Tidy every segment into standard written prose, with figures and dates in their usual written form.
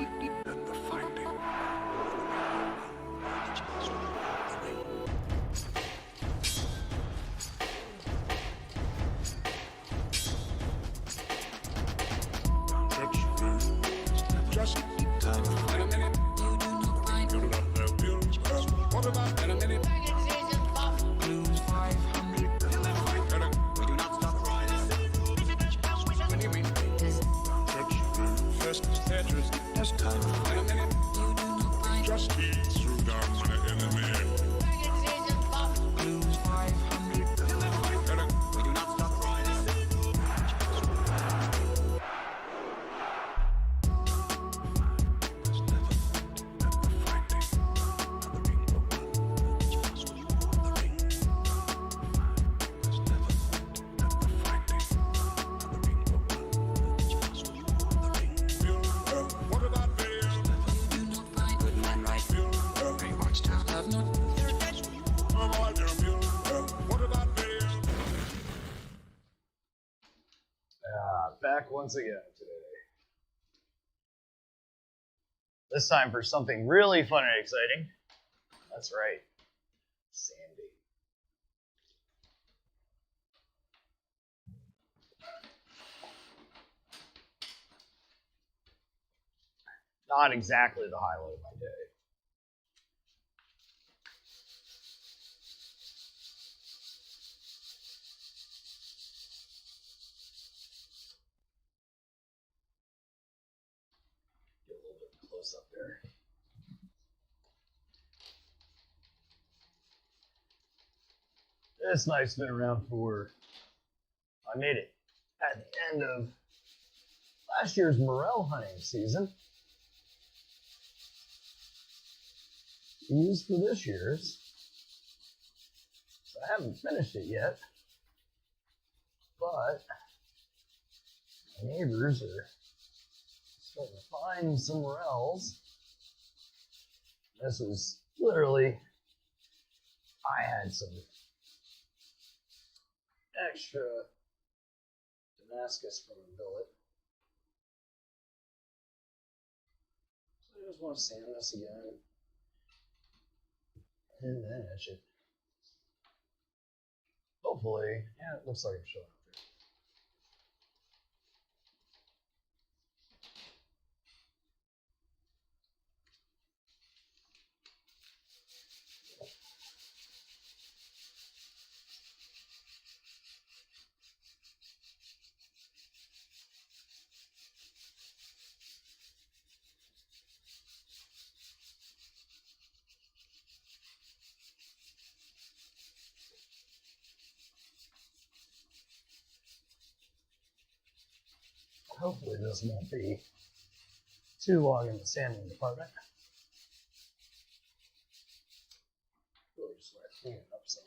and the finding. Just time. In a minute. You do not find. What about in a minute? Blues 500. We do not stop riding. When you mean first Tetris. Just time. In a minute. You do not find. Just keep through down my enemy. Blues 500. We do not stop riding. What about video? You do not find good man right. Very much time. Have not. What about video? Back once again today. This time for something really fun and exciting. That's right, Sandy. Not exactly the highlight of my day. Get a little bit close up there. This knife's been around for, I made it at the end of last year's morel hunting season. Used for this year's. So I haven't finished it yet, but my neighbors are starting to find some morels. This was literally, I had some extra Damascus from a billet. So I just want to sand this again. And then I should, hopefully, yeah, it looks like I'm showing up there. Hopefully this won't be too long in the sanding department. Really just want to clean it up some.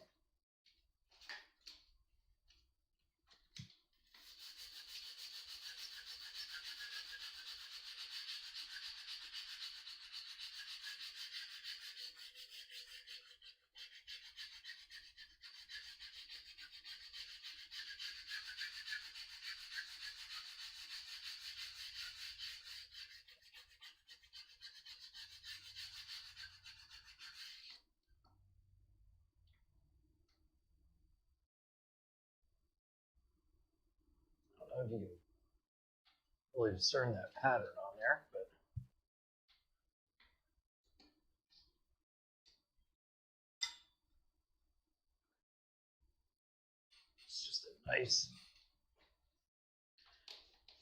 I don't know if you can really discern that pattern on there, but it's just a nice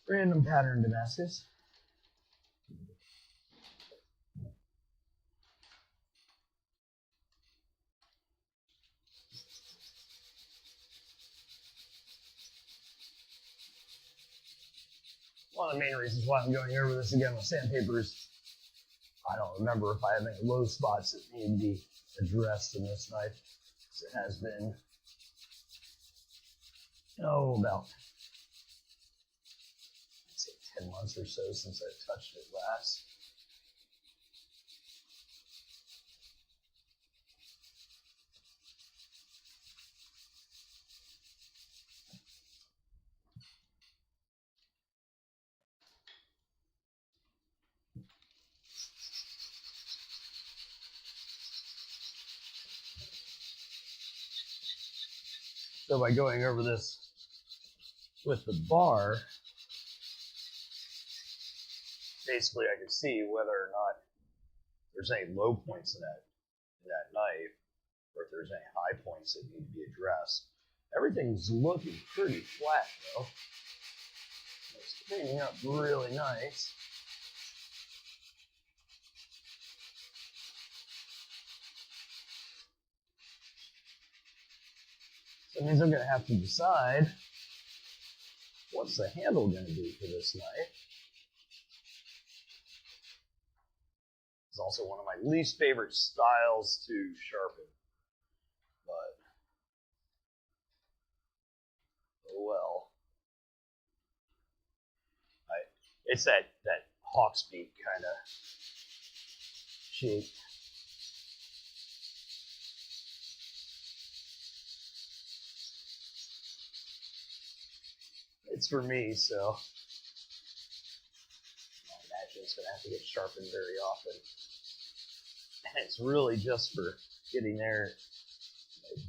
random pattern Damascus. One of the main reasons why I'm going over this again with sandpaper is I don't remember if I have any low spots that need to be addressed in this knife. Because it has been, about, I'd say 10 months or so since I touched it last. So by going over this with the bar, basically I can see whether or not there's any low points in that knife, or if there's any high points that need to be addressed. Everything's looking pretty flat though. It's cleaning up really nice. So that means I'm gonna have to decide what's the handle gonna do for this knife. It's also one of my least favorite styles to sharpen, but oh well. It's that hawk's beak kind of shape. It's for me, so I imagine it's going to have to get sharpened very often. And it's really just for getting there,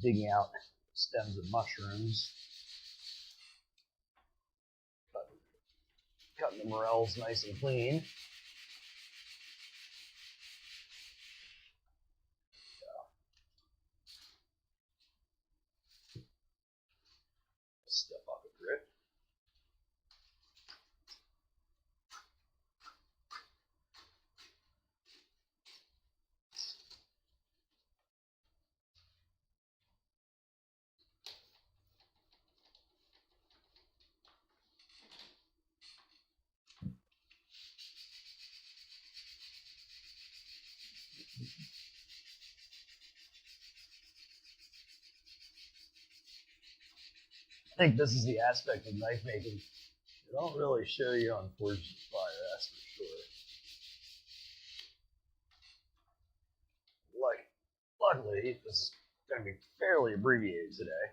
digging out stems of mushrooms, cutting the morels nice and clean. Step up a grit. I think this is the aspect of knife making they don't really show you on Forged in Fire, that's for sure. Luckily, this is going to be fairly abbreviated today,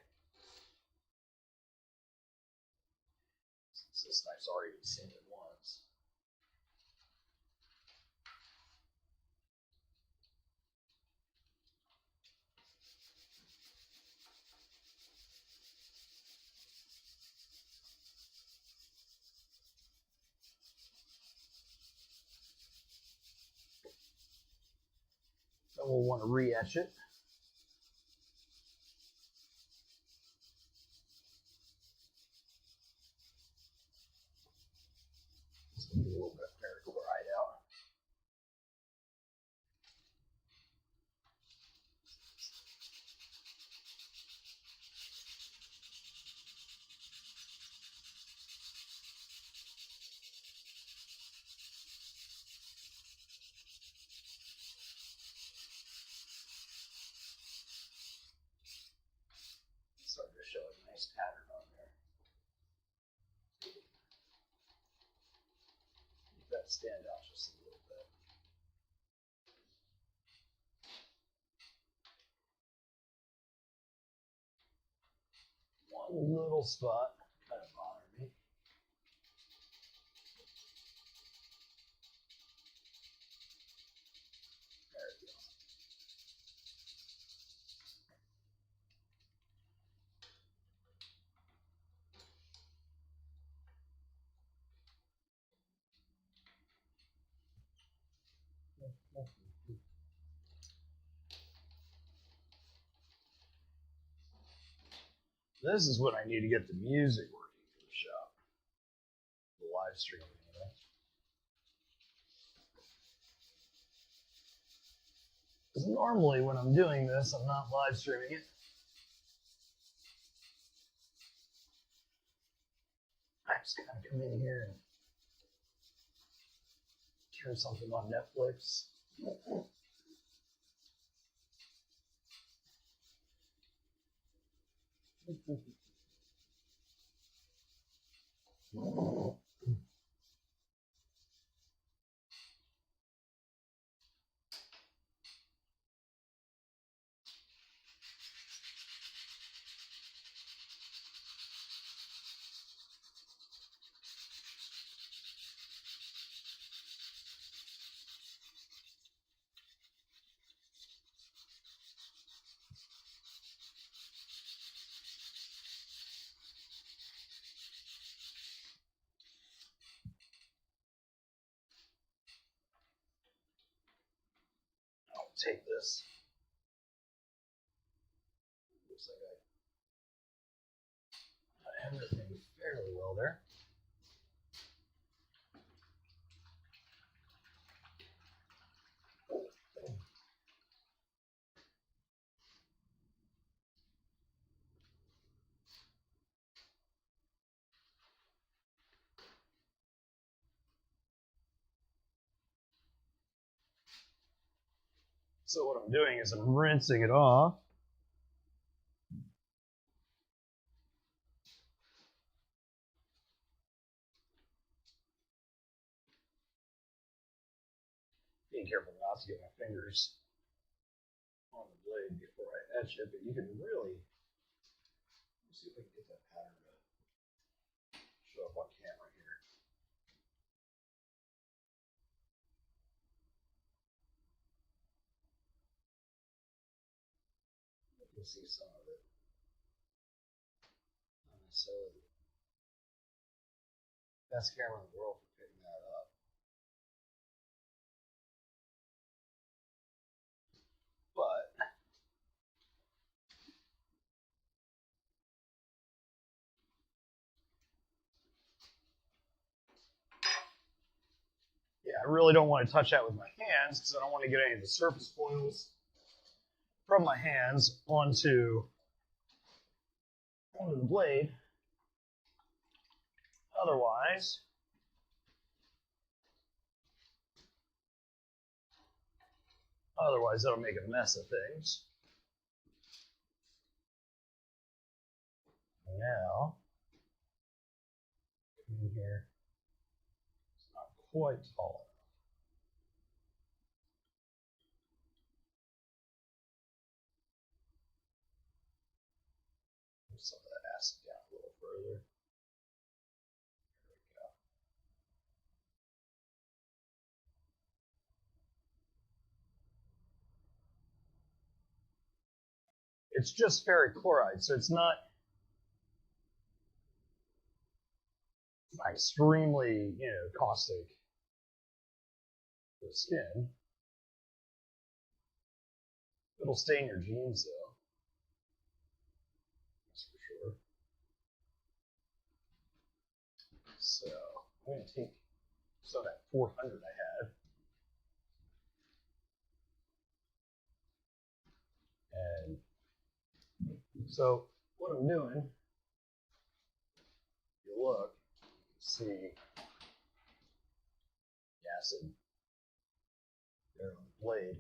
since this knife's already been sanded once. Then we'll want to re-etch it. Just a little bit of perchloride out. Starting to show a nice pattern on there. Keep that stand out just a little bit. One little spot kind of bothered me. There we go. This is what I need to get the music working for the shop. The live stream, anyway. Because normally when I'm doing this, I'm not live streaming it. I just kind of come in here and turn something on Netflix. take this. Looks like I have everything fairly well there. So what I'm doing is I'm rinsing it off. Being careful not to get my fingers on the blade before I etch it, but you can really, let's see if I can get that pattern to show up on camera here. You can see some of it. Not necessarily the best camera in the world for picking that up. But yeah, I really don't want to touch that with my hands because I don't want to get any of the surface foils from my hands onto the blade. Otherwise, that'll make a mess of things. Now, come in here. It's not quite tall enough. Move some of that acid down a little further. There we go. It's just ferric chloride, so it's not extremely, caustic to the skin. It'll stain your jeans, though. That's for sure. So I'm going to take some of that 400 I had. And so what I'm doing, if you look, you can see the acid there on the blade.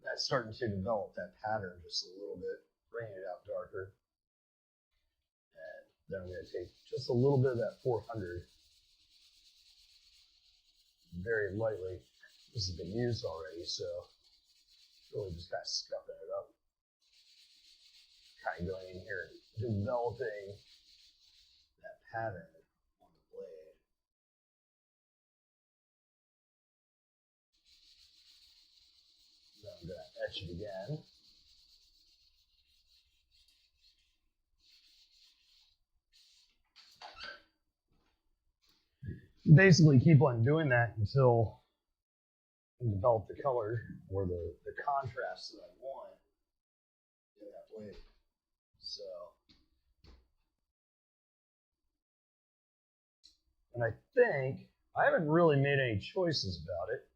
That's starting to develop that pattern just a little bit, bringing it out darker. And then I'm going to take just a little bit of that 400 very lightly. This has been used already, so really just kind of scuffing it up. Kind of going in here and developing that pattern on the blade. Then I'm going to etch it again. Basically keep on doing that until you develop the color or the contrast that I want in that blade. So, and I think, I haven't really made any choices about it,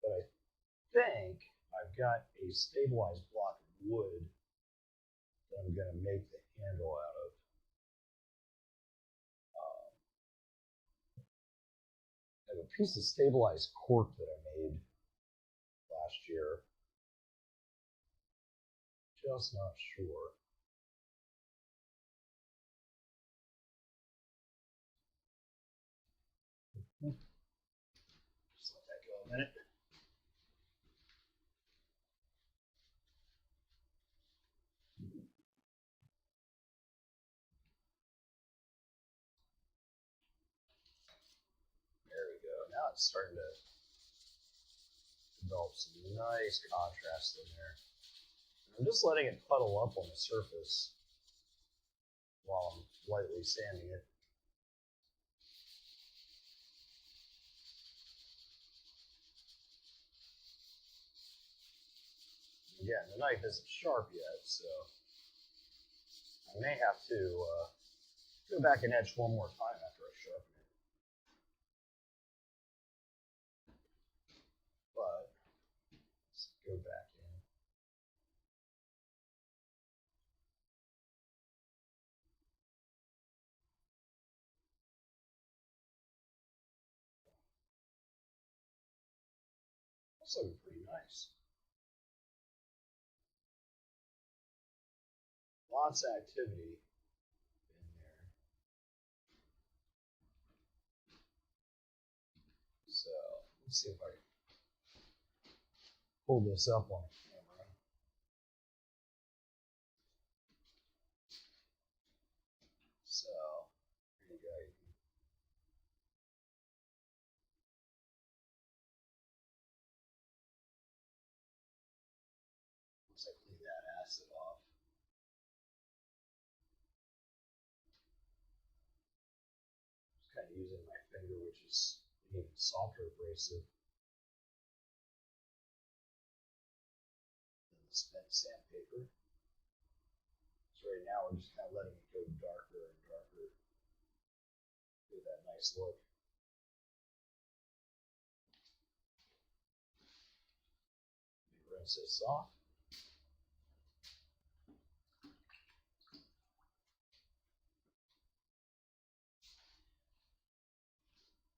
but I think I've got a stabilized block of wood that I'm going to make the handle out of. I have a piece of stabilized cork that I made last year. Just not sure. Just let that go a minute. There we go. Now it's starting to develop some nice contrast in there. I'm just letting it puddle up on the surface while I'm lightly sanding it. again, the knife isn't sharp yet, so I may have to go back and etch one more time after I sharpen it. But let's go back in. That's looking pretty nice. Lots of activity in there. So let's see if I can pull this up on camera. So here you go. Once I clean that acid off. Just kind of using my finger, which is an even softer abrasive than the spent sandpaper. So right now we're just kind of letting it go darker and darker. Give that nice look. Let me rinse this off.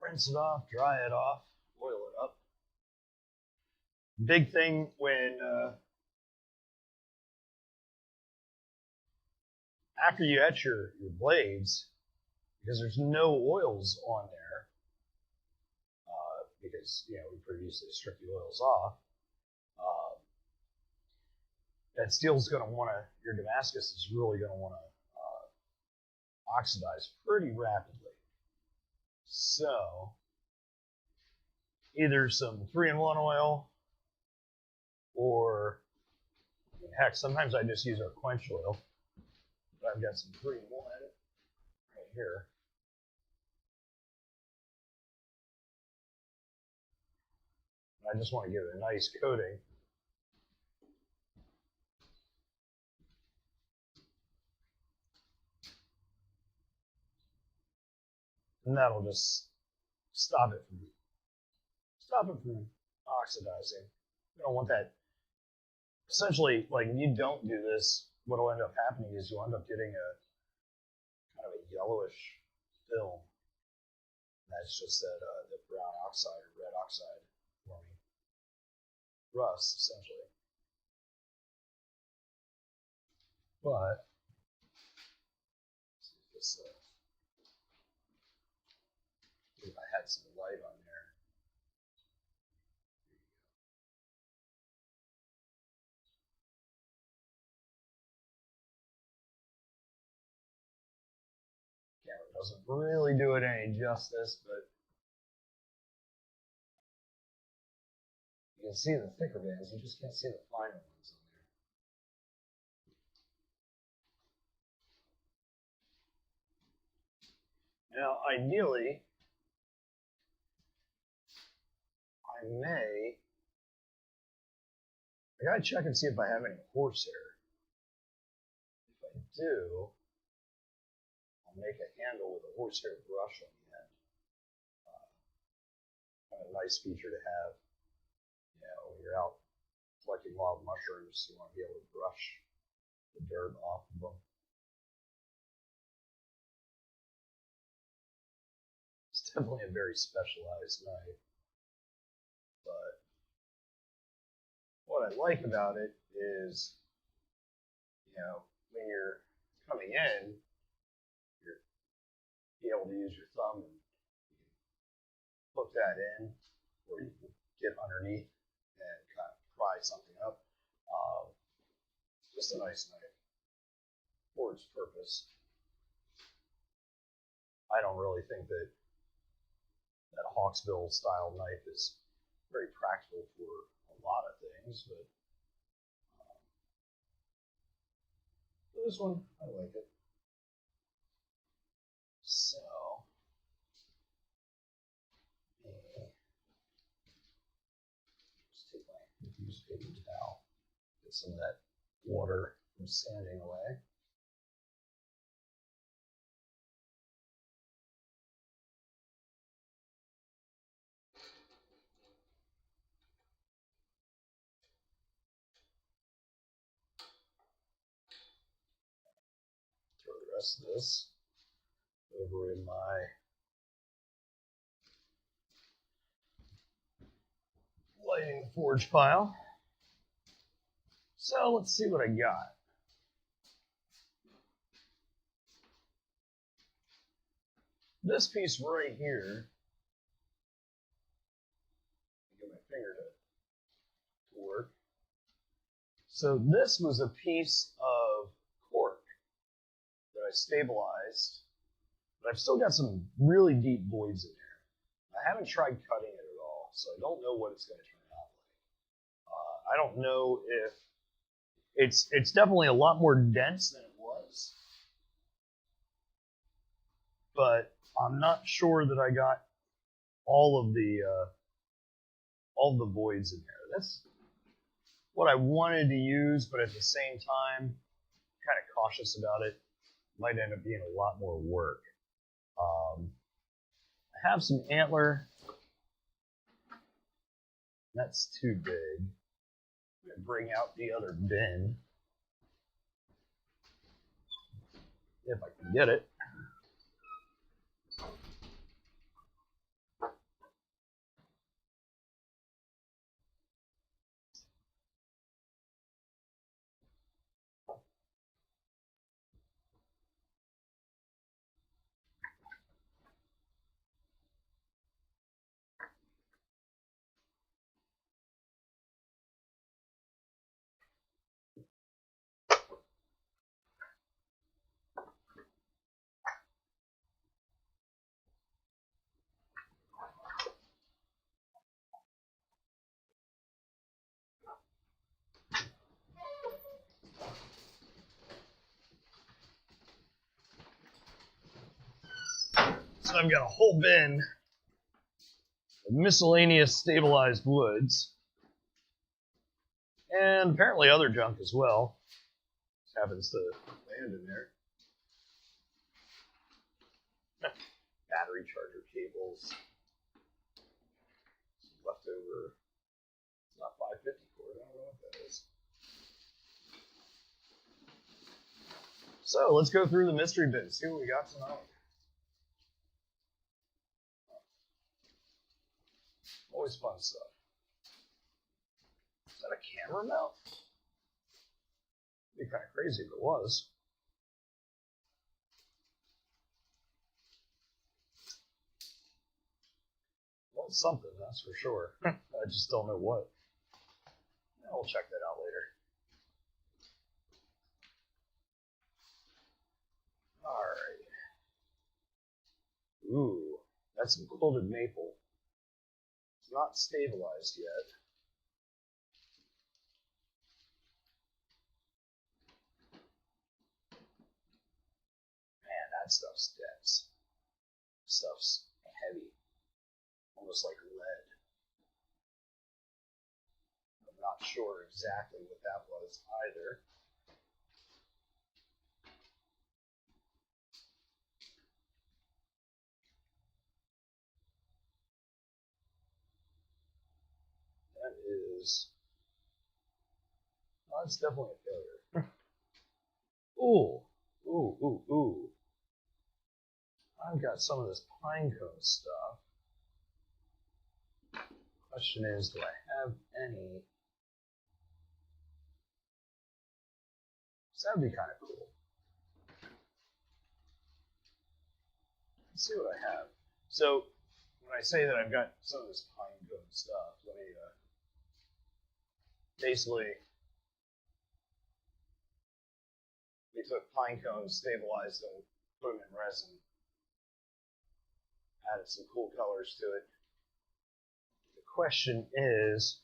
Rinse it off, dry it off, oil it up. Big thing when after you etch your blades, because there's no oils on there, because we previously stripped the oils off, that steel's going to want to, your Damascus is really going to want to oxidize pretty rapidly. So either some 3-in-1 oil, or heck, sometimes I just use our quench oil. But I've got some 3-in-1 right here. I just want to give it a nice coating. And that'll just stop it from oxidizing. You don't want that. Essentially, like if you don't do this, what will end up happening is you'll end up getting a kind of a yellowish film. That's just that the brown oxide or red oxide forming rust, essentially. But let's see if this, if I had some light on there. Camera doesn't really do it any justice, but you can see the thicker bands, you just can't see the finer ones on there. Now, ideally, I gotta check and see if I have any horsehair. If I do, I'll make a handle with a horsehair brush on the end. Kind of a nice feature to have. When you're out collecting wild mushrooms, you want to be able to brush the dirt off of them. It's definitely a very specialized knife. But what I like about it is, when you're coming in, you're be able to use your thumb and hook that in, or you can get underneath and kind of pry something up. Just a nice knife for its purpose. I don't really think that Hawksbill style knife is very practical for a lot of things, but this one, I like it. So, just take my used paper towel, Get some of that water from sanding away. Throw the rest of this over in my lighting forge pile. So let's see what I got. This piece right here, get my finger to work. So this was a piece of cork that I stabilized, but I've still got some really deep voids in there. I haven't tried cutting it at all, so I don't know what it's going to turn out like. I don't know if it's definitely a lot more dense than it was, but I'm not sure that I got all of the voids in there. That's what I wanted to use, but at the same time, kind of cautious about it. Might end up being a lot more work. I have some antler. That's too big. I'm going to bring out the other bin, if I can get it. So I've got a whole bin of miscellaneous stabilized woods, and apparently other junk as well. Just happens to land in there. Battery charger cables. Some leftover. It's not 550 cord. I don't know what that is. So let's go through the mystery bin. See what we got tonight. Always fun stuff. Is that a camera mount? It'd be kind of crazy if it was. Well, it's something, that's for sure. I just don't know what. We'll check that out later. Alright. Ooh, that's some quilted maple. It's not stabilized yet. Man, that stuff's dense. Stuff's heavy. Almost like lead. I'm not sure exactly what that was either. That is... Oh, that's definitely a failure. Ooh. Ooh, ooh, ooh. I've got some of this pine cone stuff. Question is, do I have any? So that would be kind of cool. Let's see what I have. So when I say that I've got some of this pine cone stuff, let me basically, we took pine cones, stabilized them, put them in resin, added some cool colors to it. The question is,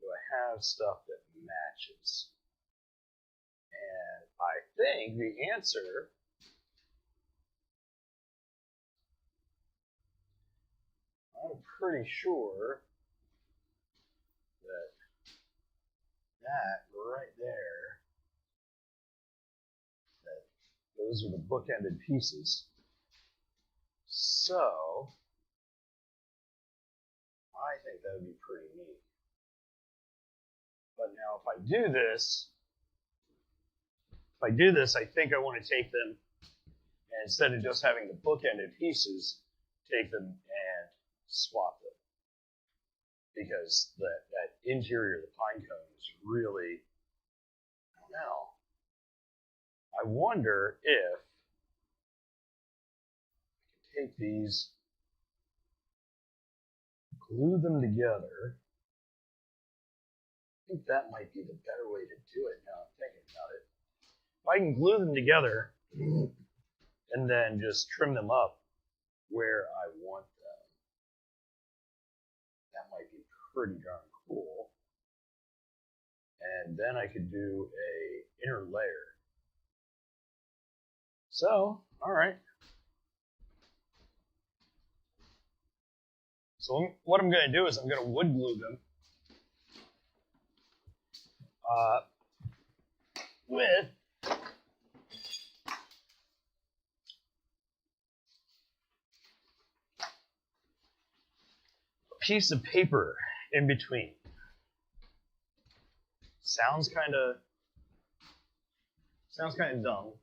do I have stuff that matches? And I think the answer I'm pretty sure that that right there, those are the bookended pieces. So I think that would be pretty neat. But now if I do this, I think I want to take them, and instead of just having the bookended pieces, take them and swap them. Because that interior of the pine cone is really, I don't know. I wonder if I can take these, glue them together. I think that might be the better way to do it now I'm thinking about it. If I can glue them together and then just trim them up where I want them, that might be pretty darn cool. And then I could do a inner layer. So, all right. So what I'm going to do is I'm going to wood glue them with a piece of paper in between. Sounds kind of dumb,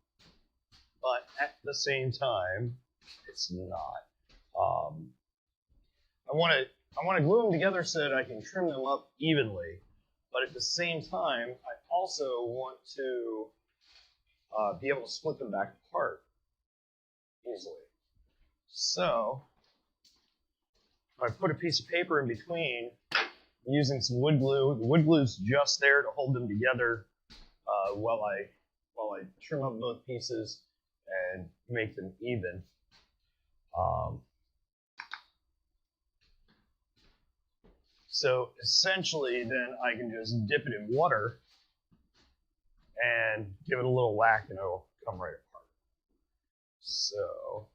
but at the same time, it's not. I want to glue them together so that I can trim them up evenly, but at the same time, I also want to be able to split them back apart easily. So if I put a piece of paper in between, using some wood glue, the wood glue's just there to hold them together while I trim up both pieces and make them even. So essentially, then I can just dip it in water and give it a little whack, and it'll come right apart. So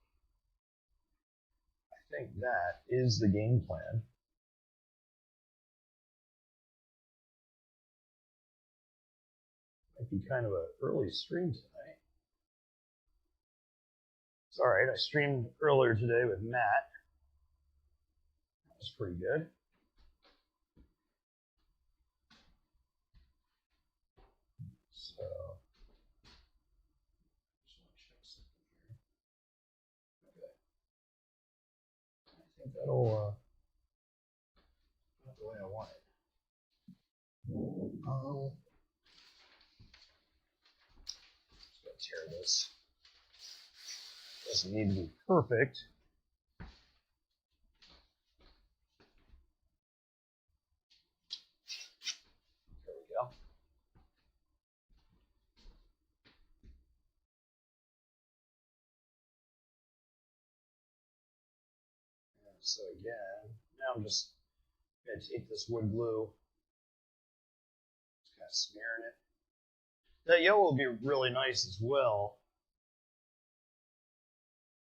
I think that is the game plan. Might be kind of an early stream tonight. It's all right. I streamed earlier today with Matt. That was pretty good. So, just want to check something here. Okay. I think that'll not the way I want it. Just gotta tear this. Doesn't need to be perfect. There we go. And so again, now I'm just going to take this wood glue, just kind of smearing it. That yellow will be really nice as well.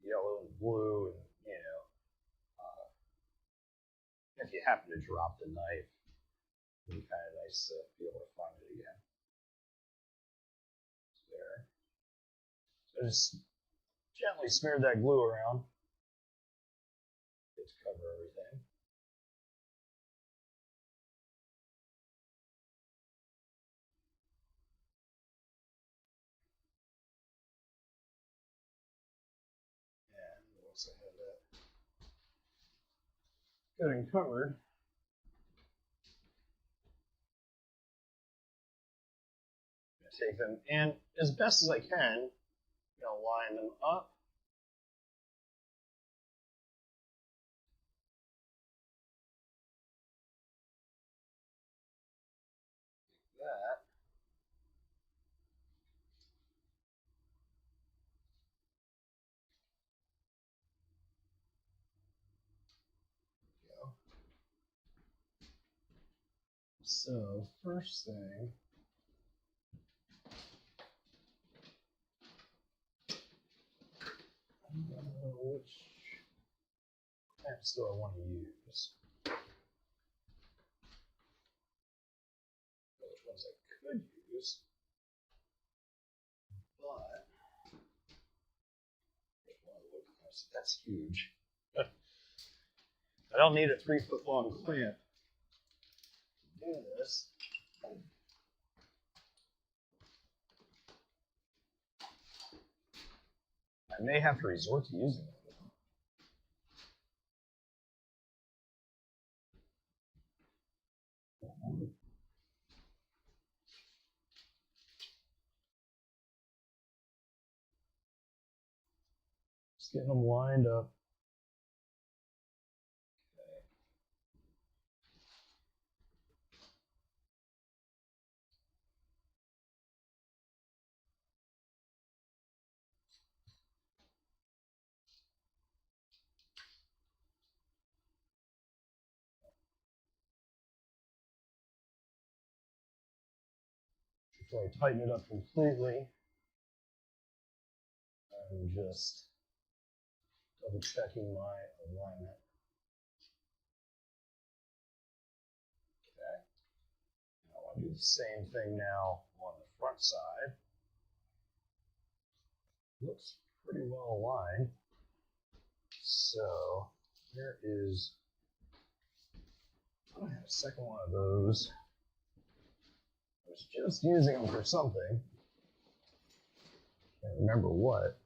Yellow and blue, and if you happen to drop the knife, it'd be kind of nice to be able to find it again. There. So just gently smear that glue around. Just cover everything. And we also have that good and covered. Take them, and as best as I can, line them up. Like that. Go. So first thing, which apps do I want to use? Which ones I could use, but that's huge. I don't need a 3-foot long clamp to do this. I may have to resort to using it. Just getting them lined up. Before I tighten it up completely, I'm just double checking my alignment. Okay. Now I want to do the same thing now on the front side. Looks pretty well aligned. So there is, I have a second one of those. I was just using them for something. Can't remember what.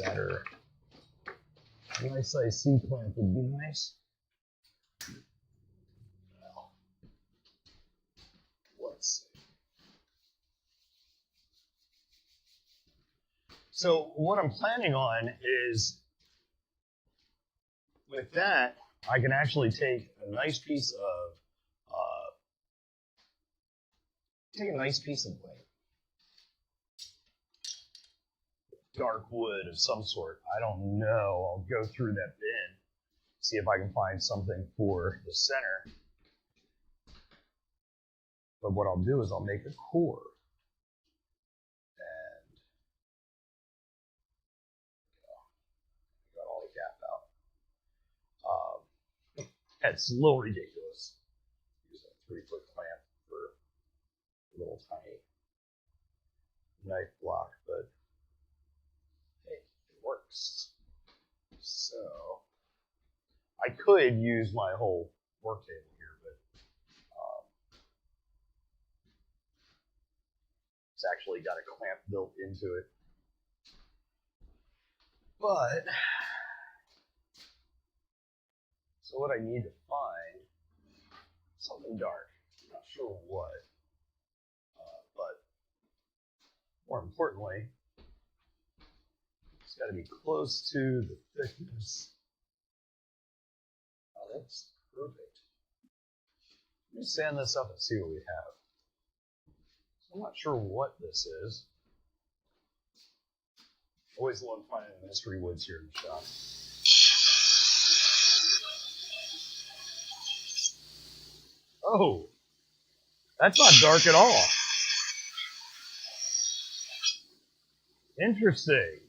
That or a nice size C-clamp would be nice. Well, let's see. So what I'm planning on is, with that, I can actually take a nice piece of like dark wood of some sort. I don't know. I'll go through that bin, see if I can find something for the center. But what I'll do is I'll make a core. And got all the gap out. That's a little ridiculous. Use a 3-foot clamp for a little tiny knife block, but hey, it works. So I could use my whole work table here, but it's actually got a clamp built into it. But so what I need to find something dark. I'm not sure what, but more importantly, it's got to be close to the thickness. Oh, that's perfect. Let me sand this up and see what we have. So I'm not sure what this is. Always love finding the mystery woods here in the shop. Oh, that's not dark at all. Interesting.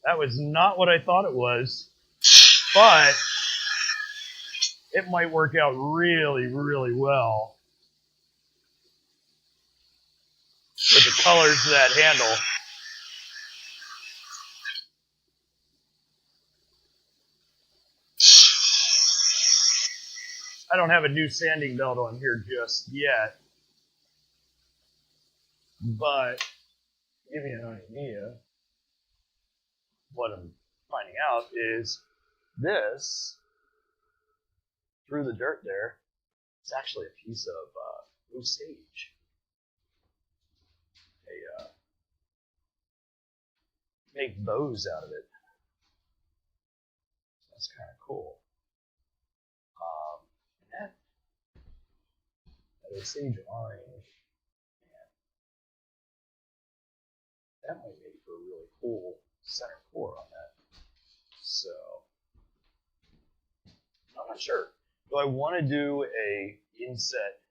That was not what I thought it was, but it might work out really, really well with the colors of that handle. I don't have a new sanding belt on here just yet, but to give you an idea, what I'm finding out is this, through the dirt there, it's actually a piece of blue sage. They make bows out of it. That's kind of cool. That is sage orange. That might make for a really cool center core on that. So, I'm not sure. Do I want to do a inset?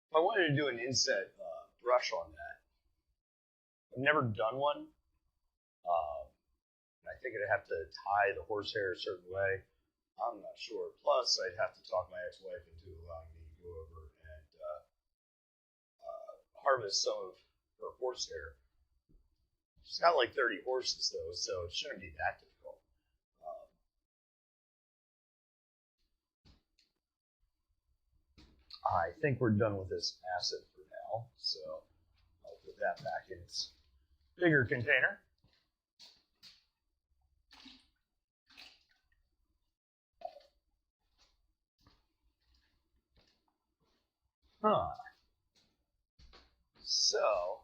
If I wanted to do an inset brush on that, I've never done one. And I think I'd have to tie the horsehair a certain way. I'm not sure. Plus, I'd have to talk my ex-wife into allowing me to go over and harvest some of her horsehair. She's got like 30 horses, though, so it shouldn't be that difficult. I think we're done with this acid for now, so I'll put that back in its bigger container. So,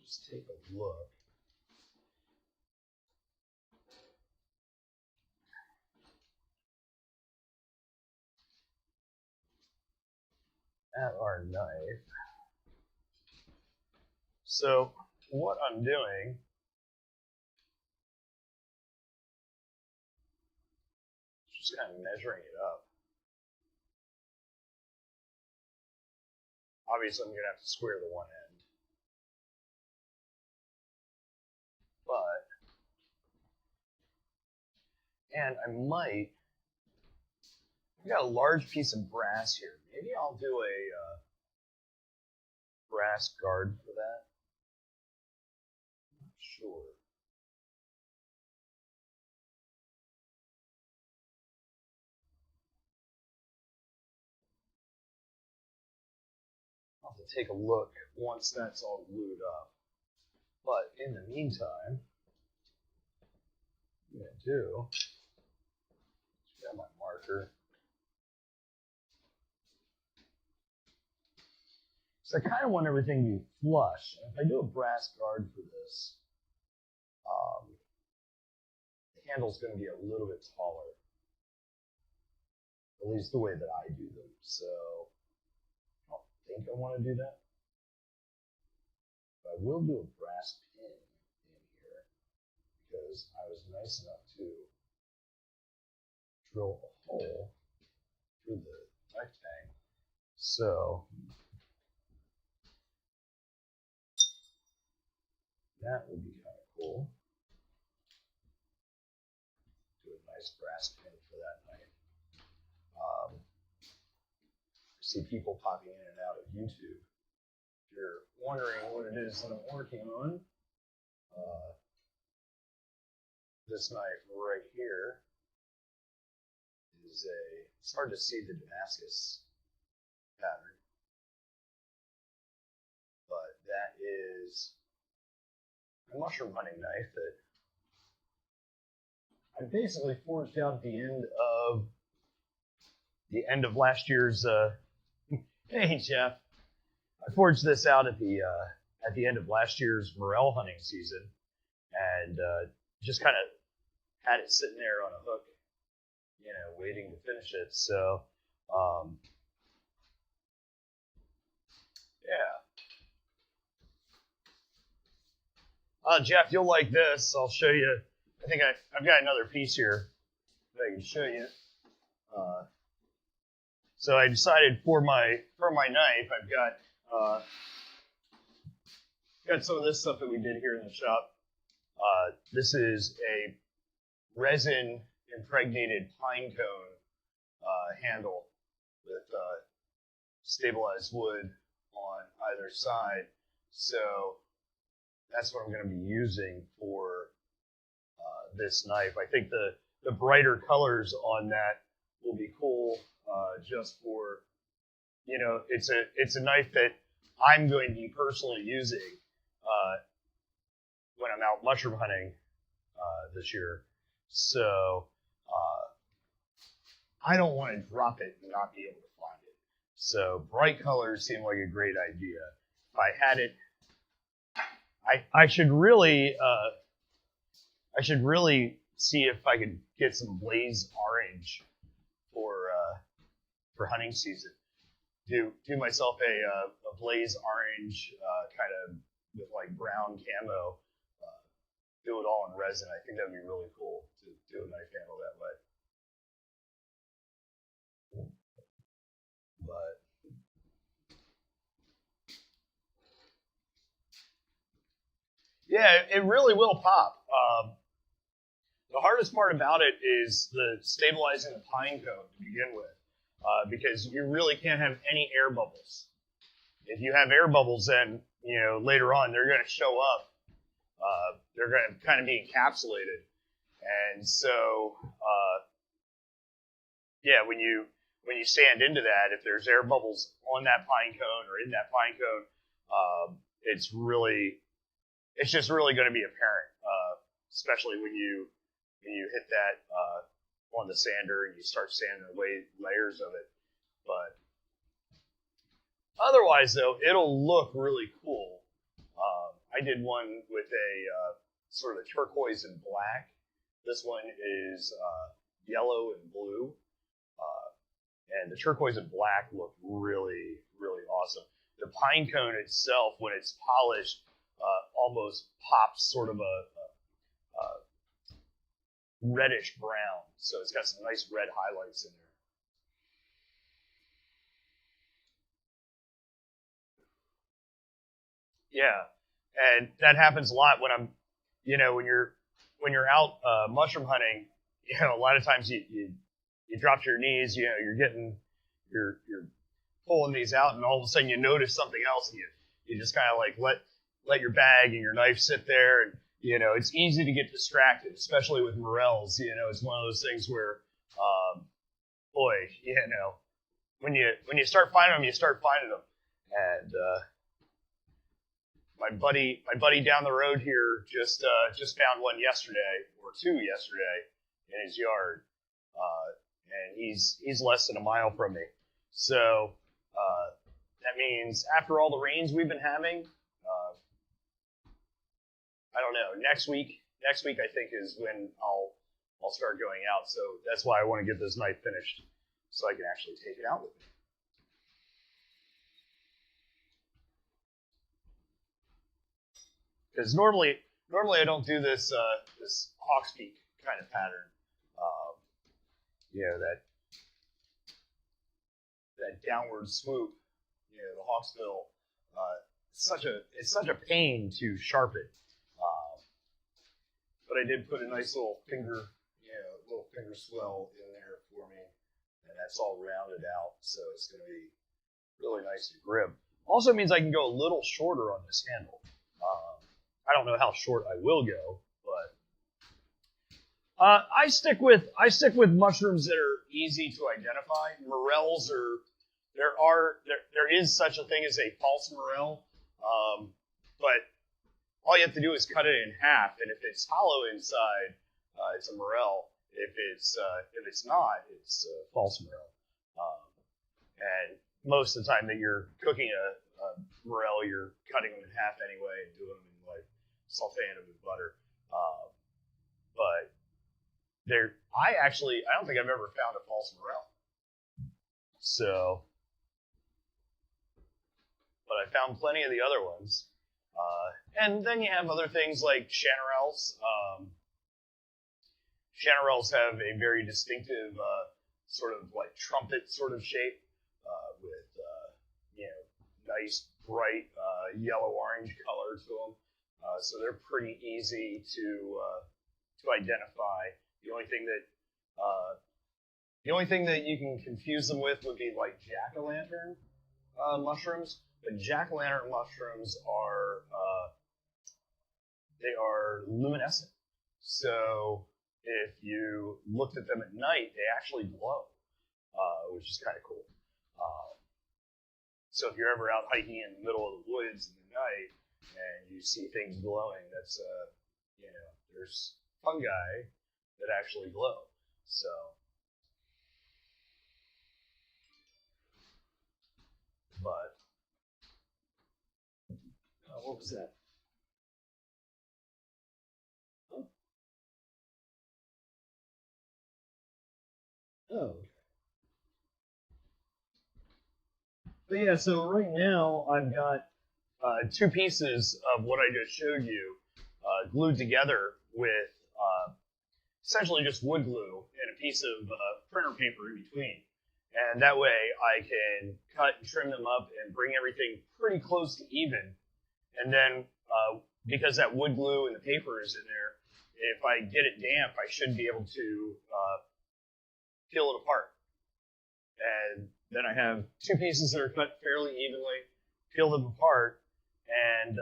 just take a look. At our knife. So, what I'm doing is just kind of measuring it up. Obviously, I'm going to have to square the one end. And I might, I've got a large piece of brass here. Maybe I'll do a brass guard for that. I'm not sure. I'll have to take a look once that's all glued up. But in the meantime, what I'm going to do, grab my marker. So I kind of want everything to be flush. And if I do a brass guard for this, the handle's going to be a little bit taller. At least the way that I do them. So I don't think I want to do that. But I will do a brass pin in here because I was nice enough to drill a hole through the knife tang. So that would be kind of cool. Do a nice brass pin for that knife. I see people popping in and out of YouTube. If you're wondering what it is that I'm working on, this knife right here is it's hard to see the Damascus pattern, but that is a mushroom hunting knife that I basically forged out at the end of last year's. Hey Jeff, I forged this out at the end of last year's morel hunting season, and just kind of had it sitting there on a hook, waiting to finish it. So, yeah. Jeff, you'll like this. I'll show you. I think I've got another piece here that I can show you. So I decided for my knife, I've got some of this stuff that we did here in the shop. This is a resin impregnated pine cone handle with stabilized wood on either side. So that's what I'm going to be using for this knife. I think the brighter colors on that will be cool. Just for, it's a knife that I'm going to be personally using when I'm out mushroom hunting this year. So I don't want to drop it and not be able to find it. So bright colors seem like a great idea. If I had it, I should really see if I could get some blaze orange for hunting season. Do myself a blaze orange kind of with like brown camo. Do it all in resin. I think that'd be really cool to do a knife handle that way. But Yeah, it really will pop. The hardest part about it is the stabilizing the pine cone to begin with, because you really can't have any air bubbles. If you have air bubbles, then later on they're going to show up. They're going to kind of be encapsulated, and so when you stand into that, if there's air bubbles on that pine cone or in that pine cone, it's just really going to be apparent, especially when you hit that on the sander and you start sanding away layers of it. But otherwise, though, it'll look really cool. I did one with a sort of a turquoise and black. This one is yellow and blue. And the turquoise and black look really, really awesome. The pine cone itself, when it's polished, almost pops sort of a reddish brown. So it's got some nice red highlights in there. Yeah. And that happens a lot when when you're out mushroom hunting. A lot of times you drop to your knees. You're pulling these out, and all of a sudden you notice something else, and you just kind of like let your bag and your knife sit there, and it's easy to get distracted, especially with morels. It's one of those things where, when you start finding them, you start finding them, and my buddy down the road here just found one yesterday, or two yesterday, in his yard, and he's less than a mile from me. So that means after all the rains we've been having, I don't know. Next week I think is when I'll start going out. So that's why I want to get this knife finished, so I can actually take it out with me. Because normally I don't do this Hawk's Peak kind of pattern. That downward swoop. The hawk's bill. It's such a pain to sharpen. But I did put a nice little finger swell in there for me, and that's all rounded out, so it's going to be really nice to grip. Also means I can go a little shorter on this handle. I don't know how short I will go, but I stick with mushrooms that are easy to identify. Morels there is such a thing as a false morel, but all you have to do is cut it in half, and if it's hollow inside, it's a morel. If it's not, it's a false morel. And most of the time that you're cooking a morel, you're cutting them in half anyway and doing them in sauteing them with butter. But I don't think I've ever found a false morel. So, but I found plenty of the other ones. And then you have other things like chanterelles. Chanterelles have a very distinctive sort of like trumpet sort of shape with nice bright yellow-orange color to them. So they're pretty easy to identify. The only thing that you can confuse them with would be like jack-o'-lantern mushrooms. But jack-o'-lantern mushrooms are luminescent. So if you looked at them at night, they actually glow, which is kind of cool. So if you're ever out hiking in the middle of the woods in the night and you see things glowing, that's there's fungi that actually glow. So but what was that? Oh. But yeah, so right now I've got two pieces of what I just showed you glued together with essentially just wood glue and a piece of printer paper in between. And that way I can cut and trim them up and bring everything pretty close to even. And then because that wood glue and the paper is in there, if I get it damp, I should be able to peel it apart. And then I have two pieces that are cut fairly evenly, peel them apart, and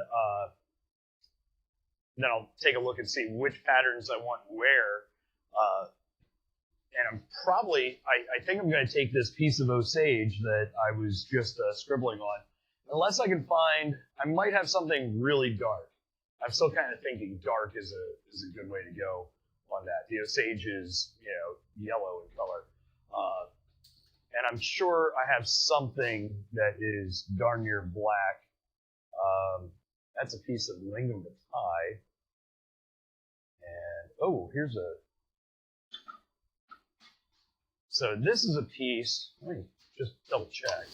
then I'll take a look and see which patterns I want where. And I'm probably, I think I'm going to take this piece of Osage that I was just scribbling on. Unless I can find, I might have something really dark. I'm still kind of thinking dark is a good way to go on that. The Osage is, yellow in color. And I'm sure I have something that is darn near black. That's a piece of Lingam to tie. And, oh, here's a... So this is a piece, let me just double check.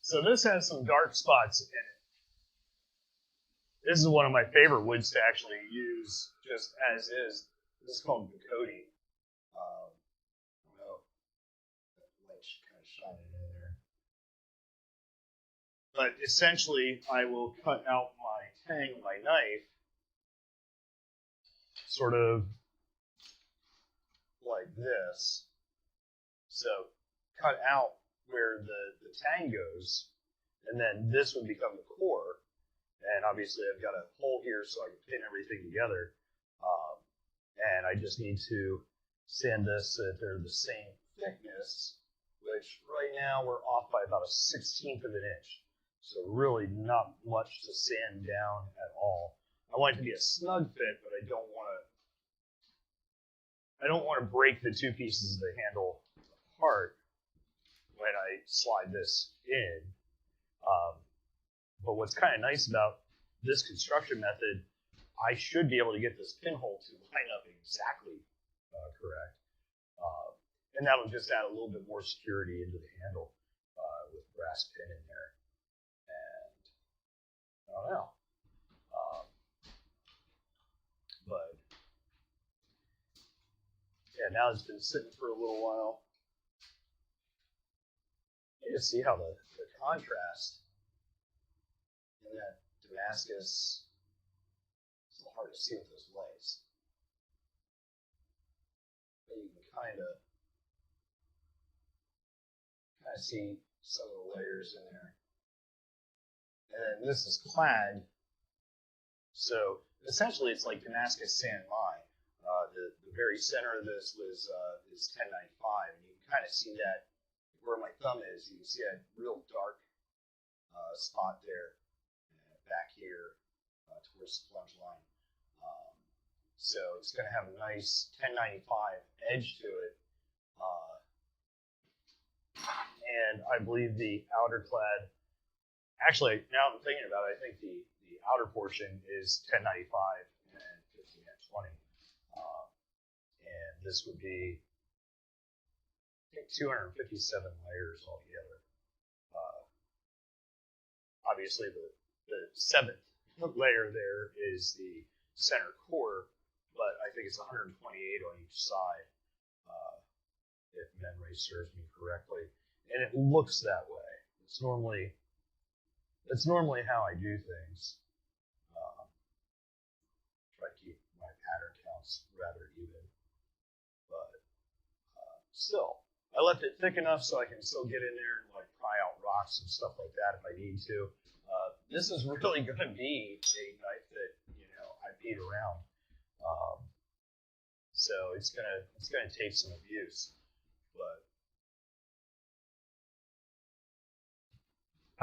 So this has some dark spots in it. This is one of my favorite woods to actually use just as is. This is called Bacody. I don't know. That light should kind of shine it in there. But essentially, I will cut out my tang with my knife, sort of like this. So cut out where the tang goes, and then this would become the core. And obviously I've got a hole here so I can pin everything together. And I just need to sand this so that they're the same thickness, which right now we're off by about a 1/16 of an inch. So really not much to sand down at all. I want it to be a snug fit, but I don't want to break the two pieces of the handle apart when I slide this in. But what's kind of nice about this construction method, I should be able to get this pinhole to line up exactly correct. And that'll just add a little bit more security into the handle with brass pin in there. And I don't know. But yeah, now it's been sitting for a little while. You just see how the contrast in that Damascus, it's a little hard to see with those lights. But you can kind of see some of the layers in there. And then this is clad. So essentially it's like Damascus San Mai. The very center of this is 1095. And you can kind of see that where my thumb is. You can see a real dark spot there, back here towards the plunge line. So it's going to have a nice 1095 edge to it. And I believe the outer clad, actually, now I'm thinking about it, I think the outer portion is 1095 and 1520. And this would be, I think, 257 layers altogether. Obviously, the seventh layer there is the center core, but I think it's 128 on each side, if memory serves me correctly. And it looks that way. It's normally how I do things. Try to keep my pattern counts rather even. But still, I left it thick enough so I can still get in there and like pry out rocks and stuff like that if I need to. This is really going to be a knife that I beat around. So it's gonna take some abuse, but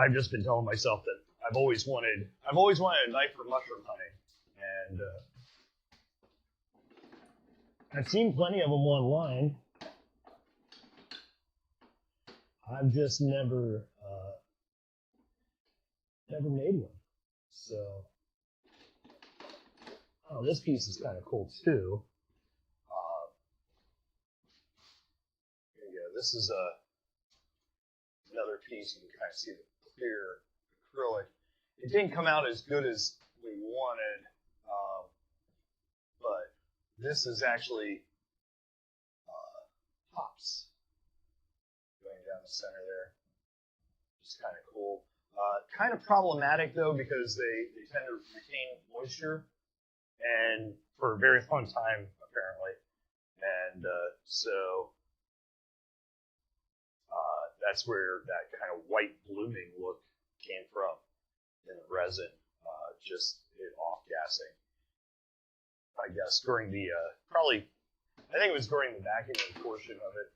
I've just been telling myself that I've always wanted a knife for mushroom hunting, and I've seen plenty of them online. I've just never made one. So, oh, this piece is kind of cool too. Here you go. This is another piece. You can kind of see the clear acrylic. It didn't come out as good as we wanted, but this is actually pops going down the center there. Just kind of cool. Kind of problematic though because they tend to retain moisture and for a very long time apparently, and so that's where that kind of white blooming look came from in the resin, just it off gassing. I guess during the I think it was during the vacuuming portion of it.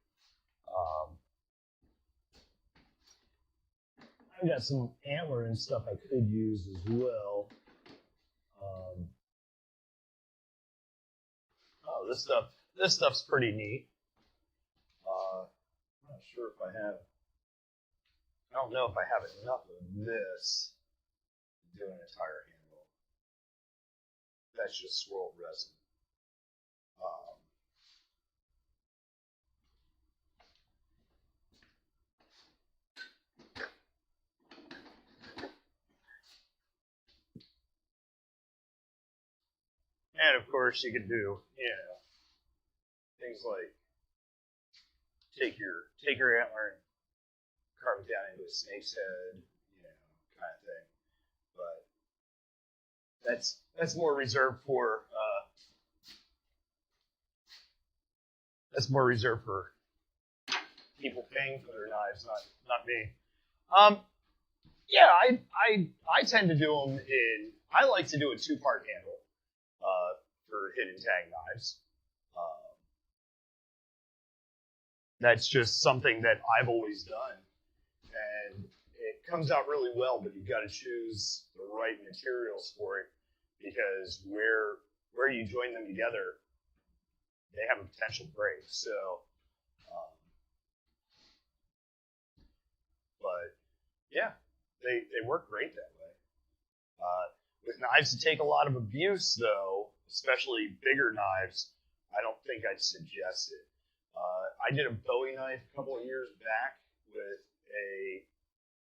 I got some antler and stuff I could use as well. Oh, this stuff's pretty neat. I'm not sure if I don't know if I have enough of this to do an entire handle. That's just swirled resin. And of course, you can do, things like take your antler and carve it down into a snake's head, kind of thing. But that's more reserved for people paying for their knives, not me. Yeah, I tend to do them in. I like to do a 2-part handle. For hidden tang knives. That's just something that I've always done. And it comes out really well, but you've got to choose the right materials for it because where you join them together, they have a potential break. So, but yeah, they work great that way. With knives that take a lot of abuse, though, especially bigger knives, I don't think I'd suggest it. I did a Bowie knife a couple of years back with I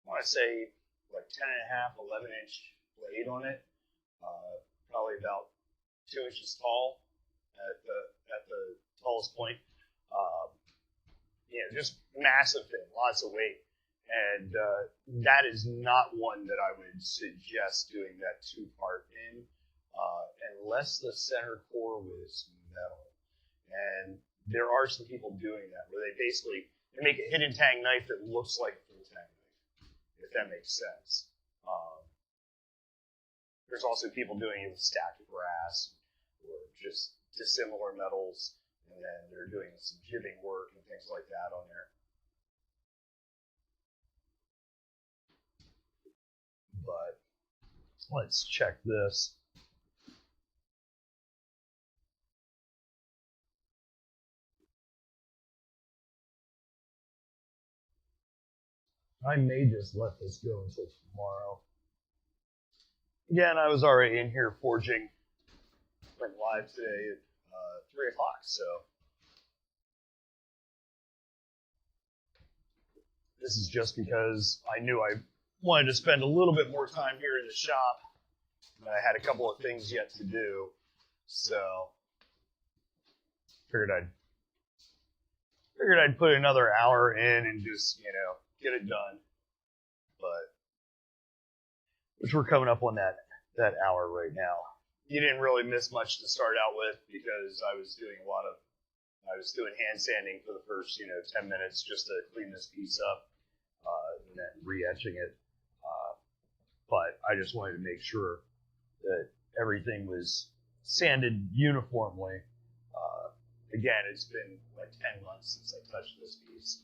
want to say like 10.5, 11-inch blade on it, probably about 2 inches tall at the tallest point. Just massive thing, lots of weight. And that is not one that I would suggest doing that 2-part in. Unless the center core was metal. And there are some people doing that, where they make a hidden tang knife that looks like a full tang knife, if that makes sense. There's also people doing it with stacked brass, or just dissimilar metals, and then they're doing some jibbing work and things like that on there. But let's check this. I may just let this go until tomorrow. Again, I was already in here forging, went live today at 3 o'clock, so this is just because I knew I wanted to spend a little bit more time here in the shop, and I had a couple of things yet to do, so figured I'd put another hour in and just, get it done. But which we're coming up on that hour right now. You didn't really miss much to start out with because I was doing hand sanding for the first 10 minutes just to clean this piece up, and then re-etching it. But I just wanted to make sure that everything was sanded uniformly. Again, it's been like 10 months since I touched this piece.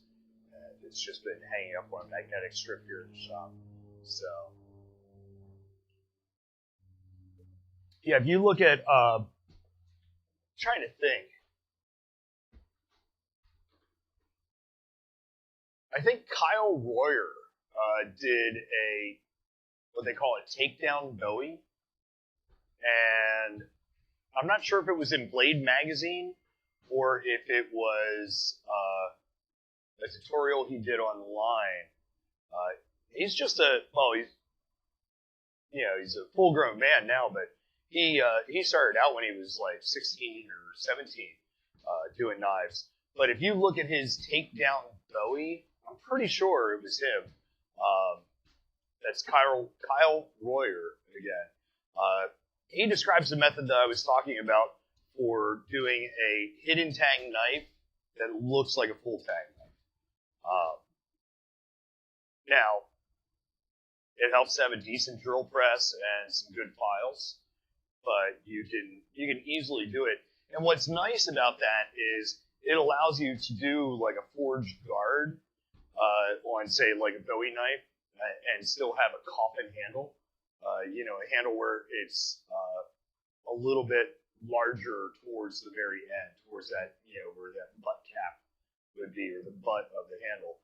And it's just been hanging up on a magnetic strip here in the shop. So, yeah, if you look at, trying to think, I think Kyle Royer did what they call a takedown Bowie. And I'm not sure if it was in Blade Magazine or if it was a tutorial he did online. He's just he's a full-grown man now, but he started out when he was like 16 or 17 doing knives. But if you look at his takedown Bowie, I'm pretty sure it was him. That's Kyle Royer again. He describes the method that I was talking about for doing a hidden tang knife that looks like a full tang knife. Now, it helps to have a decent drill press and some good files, but you can easily do it. And what's nice about that is it allows you to do like a forged guard on, say, like a Bowie knife, and still have a coffin handle. A handle where it's a little bit larger towards the very end, towards that, where that butt cap would be, or the butt of the handle.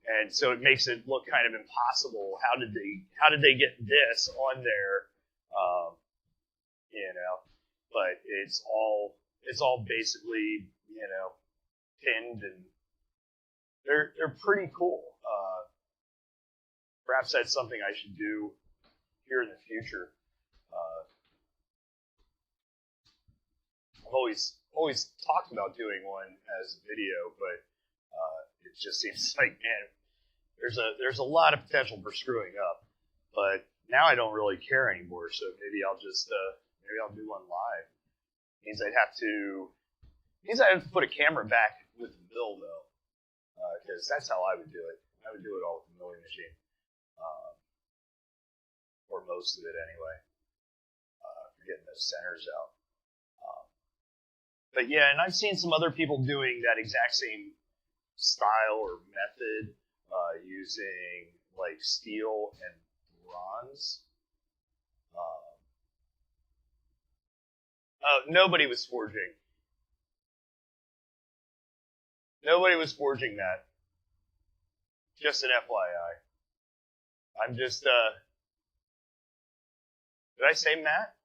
And so it makes it look kind of impossible. How did they get this on there? But it's all basically, pinned, and they're pretty cool. Perhaps that's something I should do here in the future. I've always talked about doing one as a video, but it just seems like, man, there's a lot of potential for screwing up. But now I don't really care anymore, so maybe I'll just I'll do one live. Means I'd have to put a camera back with the mill though, because that's how I would do it. I would do it all with the milling machine, or most of it anyway, for getting those centers out. But yeah, and I've seen some other people doing that exact same style or method, using like steel and bronze. Nobody was forging. Nobody was forging that. Just an FYI. I'm just, did I say Matt?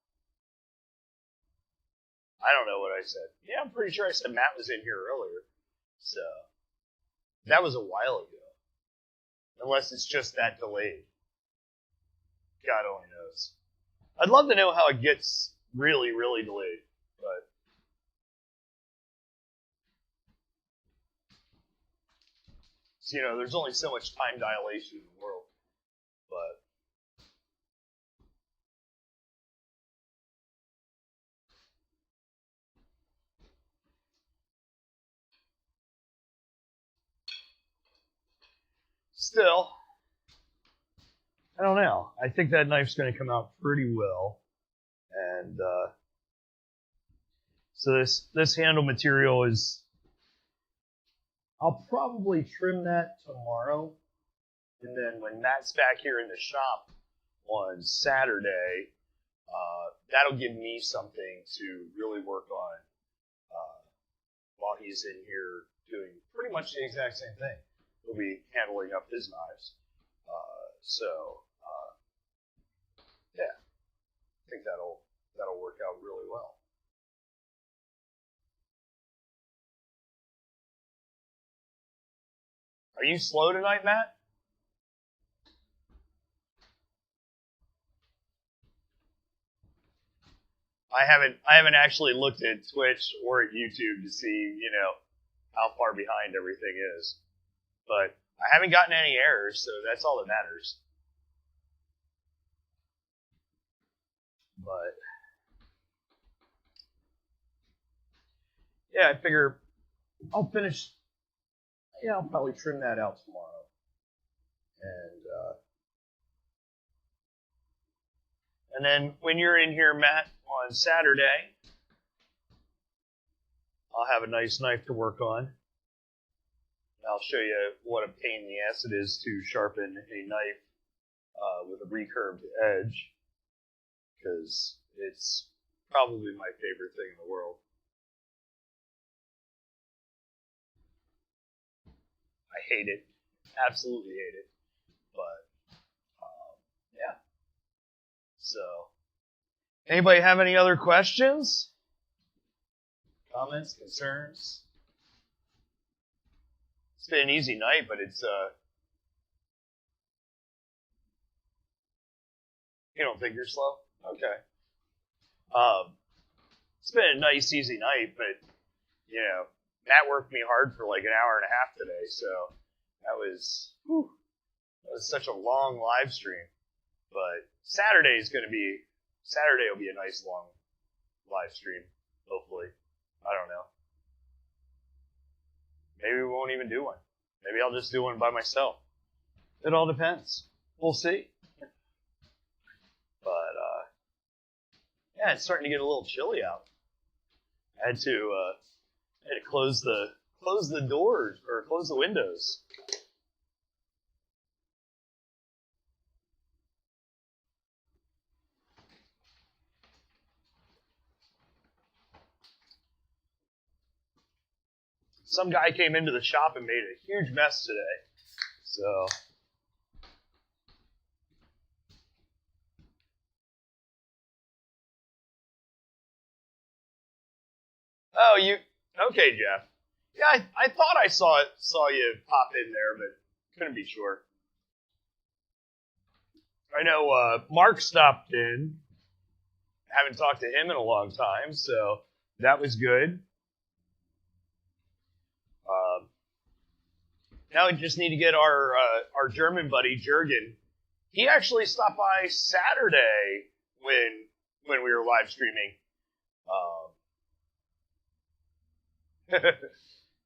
I don't know what I said. Yeah, I'm pretty sure I said Matt was in here earlier. So, that was a while ago. Unless it's just that delayed. God only knows. I'd love to know how it gets really, really delayed. But so, there's only so much time dilation in the world. But still, I don't know. I think that knife's going to come out pretty well. And so this handle material is, I'll probably trim that tomorrow. And then when Matt's back here in the shop on Saturday, that'll give me something to really work on while he's in here doing pretty much the exact same thing. He'll be handling up his knives. Yeah, I think that'll work out really well. Are you slow tonight, Matt? I haven't actually looked at Twitch or at YouTube to see, how far behind everything is. But I haven't gotten any errors, so that's all that matters. But yeah, I figure I'll finish. Yeah, I'll probably trim that out tomorrow. And then when you're in here, Matt, on Saturday, I'll have a nice knife to work on. I'll show you what a pain in the ass it is to sharpen a knife with a recurved edge, because it's probably my favorite thing in the world. I hate it. Absolutely hate it. But, yeah. So, anybody have any other questions? Comments? Concerns? It's been an easy night, but it's, you don't think you're slow? Okay. It's been a nice, easy night, but, Matt worked me hard for like an hour and a half today, so that was such a long live stream. But Saturday will be a nice long live stream, hopefully. I don't know. Maybe we won't even do one. Maybe I'll just do one by myself. It all depends. We'll see. But yeah, it's starting to get a little chilly out. I had to close the doors or close the windows. Some guy came into the shop and made a huge mess today. So oh, okay, Jeff? Yeah, I thought I saw you pop in there, but couldn't be sure. I know Mark stopped in. Haven't talked to him in a long time, so that was good. Now we just need to get our German buddy Jürgen. He actually stopped by Saturday when we were live streaming.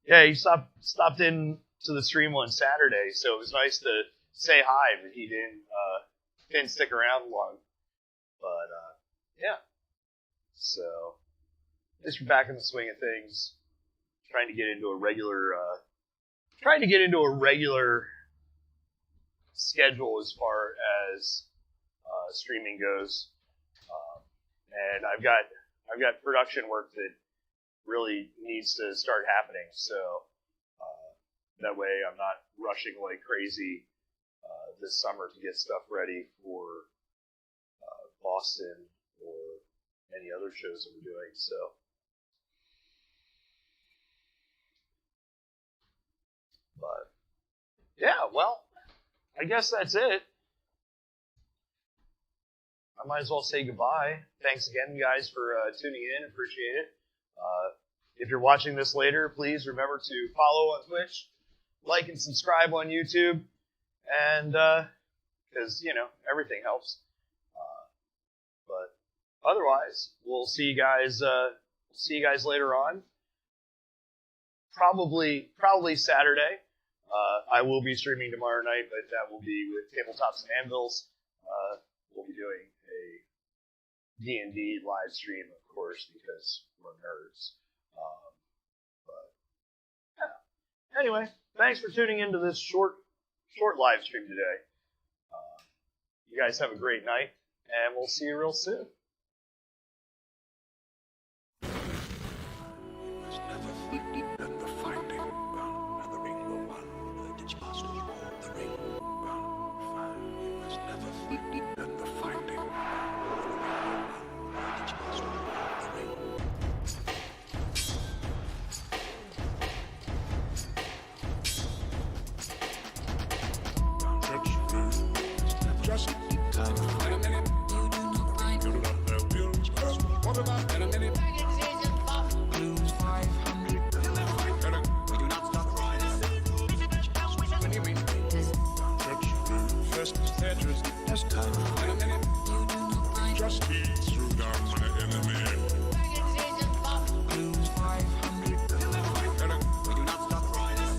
Yeah, he stopped in to the stream on Saturday, so it was nice to say hi, but he didn't stick around long. But yeah, so just back in the swing of things, trying to get into a regular schedule as far as streaming goes, and I've got production work that really needs to start happening, so that way I'm not rushing like crazy this summer to get stuff ready for Boston or any other shows that we're doing. So but yeah, well, I guess that's it. I might as well say goodbye. Thanks again, guys, for tuning in. Appreciate it. If you're watching this later, please remember to follow on Twitch, like and subscribe on YouTube, and because everything helps. But otherwise, we'll see you guys. See you guys later on. Probably Saturday. I will be streaming tomorrow night, but that will be with Tabletops and Anvils. We'll be doing a D&D live stream, of course, because we're nerds. But yeah. Anyway, thanks for tuning into this short live stream today. You guys have a great night, and we'll see you real soon. Just time. In a minute, you do not find. You do not know. What about in a minute? Lose 500. We do not stop riding. When you mean first Tetris. Just time. In a minute, you do not find. Just